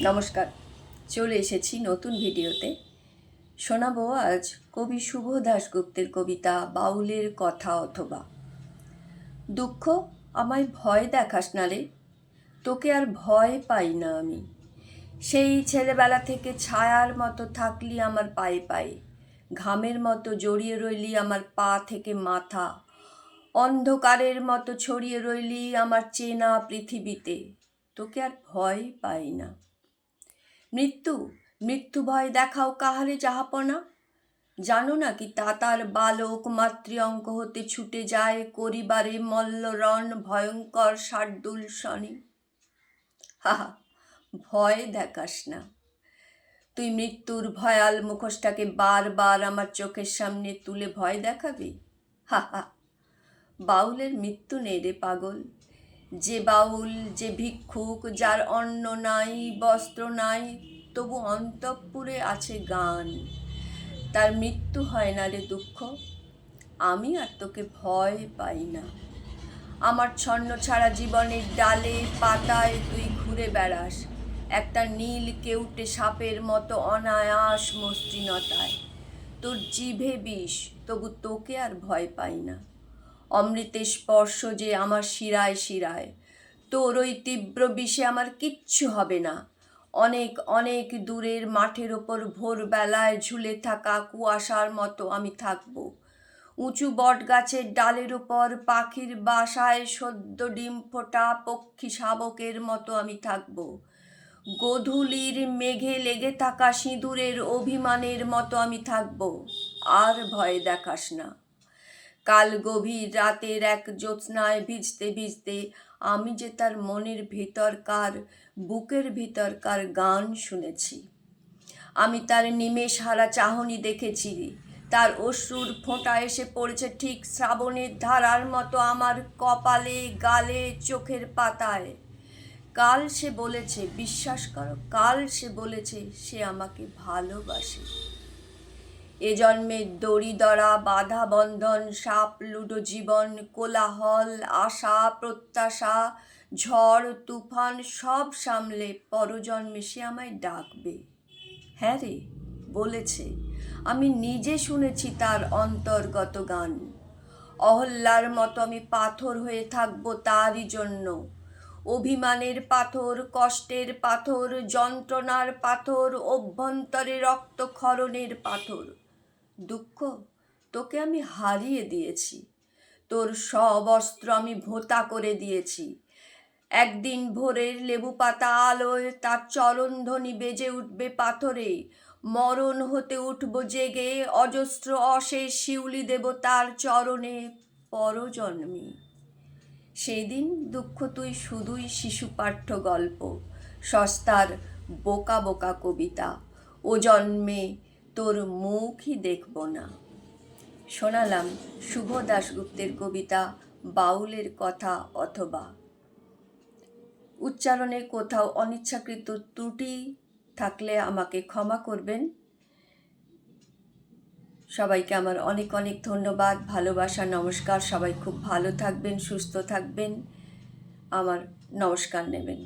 নমস্কার, চলে এসেছি নতুন ভিডিওতে। শোনাবো আজ কবি শুভ দাশগুপ্তের কবিতা বাউলের কথা অথবা। দুঃখ আমায় ভয় দেখাস না রে, তোকে আর ভয় পাই না আমি। সেই ছেলেবেলা থেকে ছায়ার মতো থাকলি আমার পায়ে পায়ে, ঘামের মতো জড়িয়ে রইলি আমার পা থেকে মাথা, অন্ধকারের মতো ছড়িয়ে রইলি আমার চেনা পৃথিবীতে, তোকে আর ভয় পাই না। মৃত্যু মৃত্যু ভয় দেখাও কাহারে জাহাপনা, জানো না কি তাতার বালক মাতৃঅঙ্ক হতে ছুটে যায় করিবারে মল্লরণ ভয়ঙ্কর শার্দুল শনি। হাহা, ভয় দেখাস না। তুই মৃত্যুর ভয়াল মুখোশটাকে বারবার আমার চোখের সামনে তুলে ভয় দেখাবি? হাহা, বাউলের মৃত্যু নেই রে পাগল। যে বাউল, যে ভিক্ষুক, যার অন্ন নাই বস্ত্র নাই, তবু অন্তঃপুরে আছে গান, তার মৃত্যু হয় না রে দুঃখ। আমি আর তোকে ভয় পাই না। আমার ছন্ন ছাড়া জীবনের ডালে পাতায় তুই ঘুরে বেড়াস একটা নীল কেউটে সাপের মতো অনায়াস মসৃণতায়। তোর জিভে বিষ, তবু তোকে আর ভয় পাই না। অমৃতের স্পর্শ যে আমার শিরায় শিরায়, তোর ওই তীব্র বিষে আমার কিচ্ছু হবে না। অনেক অনেক দূরের মাঠের ওপর ভোরবেলায় ঝুলে থাকা কুয়াশার মতো আমি থাকব। উঁচু বট গাছের ডালের ওপর পাখির বাসায় সদ্য ডিম ফোটা পক্ষী শাবকের মতো আমি থাকব। গোধূলির মেঘে লেগে থাকা সিঁদুরের অভিমানের মতো আমি থাকব। আর ভয় দেখাস না। কাল গভীর রাতের এক জ্যোৎস্নায় ভিজতে ভিজতে আমি যে তার মনের ভিতরকার, বুকের ভিতরকার গান শুনেছি। আমি তার নিমেষ হারা চাহনি দেখেছি। তার অশ্রুর ফোঁটা এসে পড়েছে ঠিক শ্রাবণের ধারার মতো আমার কপালে, গালে, চোখের পাতায়। কাল সে বলেছে, বিশ্বাস করো, কাল সে বলেছে সে আমাকে ভালোবাসে। এ জন্মের দড়িদরা বাধা বন্ধন সাপ লুডো জীবন কোলাহল আশা প্রত্যাশা ঝড় তুফান সব সামলে পরজন্মে সে আমায় ডাকবে। হ্যাঁ রে, বলেছে। আমি নিজে শুনেছি তার অন্তর্গত গান। অহল্যার মতো আমি পাথর হয়ে থাকবো তারই জন্য। অভিমানের পাথর, কষ্টের পাথর, যন্ত্রণার পাথর, অভ্যন্তরে রক্তক্ষরণের পাথর। দুঃখ, তোকে আমি হারিয়ে দিয়েছি। তোর সব অস্ত্র আমি ভোঁতা করে দিয়েছি। একদিন ভোরের লেবু পাতা আলোয় তার চরণধ্বনি বেজে উঠবে পাথরে। মরণ হতে উঠব জেগে, অজস্র অশেষ শিউলি দেব তার চরণে পরজন্মে। সেই দিন দুঃখ তুই শুধুই শিশু পাঠ্য গল্প, সস্তার বোকা বোকা কবিতা। ও জন্মে তোর মুখই দেখব না। শোনালাম শুভ দাশগুপ্তের কবিতা বাউলের কথা অথবা। উচ্চারণে কোথাও অনিচ্ছাকৃত ত্রুটি থাকলে আমাকে ক্ষমা করবেন। সবাইকে আমার অনেক অনেক ধন্যবাদ, ভালোবাসা, নমস্কার। সবাই খুব ভালো থাকবেন, সুস্থ থাকবেন, আমার নমস্কার নেবেন।